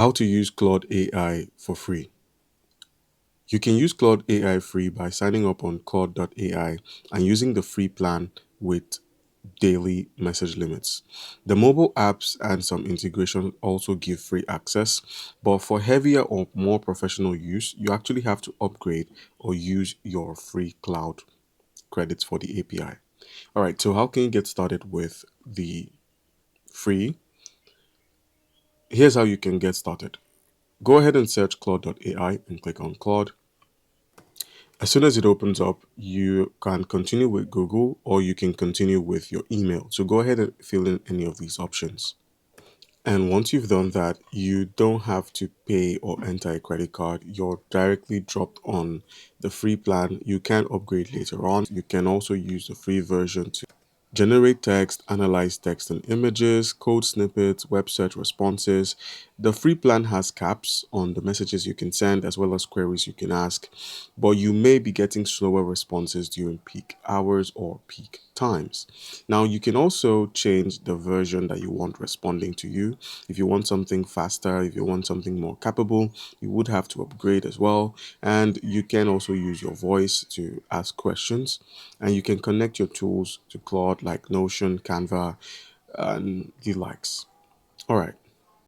How to use Claude AI for free. You can use Claude AI free by signing up on Claude AI and using the free plan with daily message limits. The mobile apps and some integration also give free access, but for heavier or more professional use, you actually have to upgrade or use your free cloud credits for the API. All right, so how can you get started with the free? Here's how you can get started. Go ahead and search Claude AI and click on Claude. As soon as it opens up, you can continue with Google or you can continue with your email. So go ahead and fill in any of these options. And once you've done that, you don't have to pay or enter a credit card. You're directly dropped on the free plan. You can upgrade later on. You can also use the free version to generate text, analyze text and images, code snippets, web search responses. The free plan has caps on the messages you can send as well as queries you can ask, but you may be getting slower responses during peak hours or peak times. Now, you can also change the version that you want responding to you. If you want something faster, if you want something more capable, you would have to upgrade as well. And you can also use your voice to ask questions. And you can connect your tools to Claude like Notion, Canva, and the likes. All right.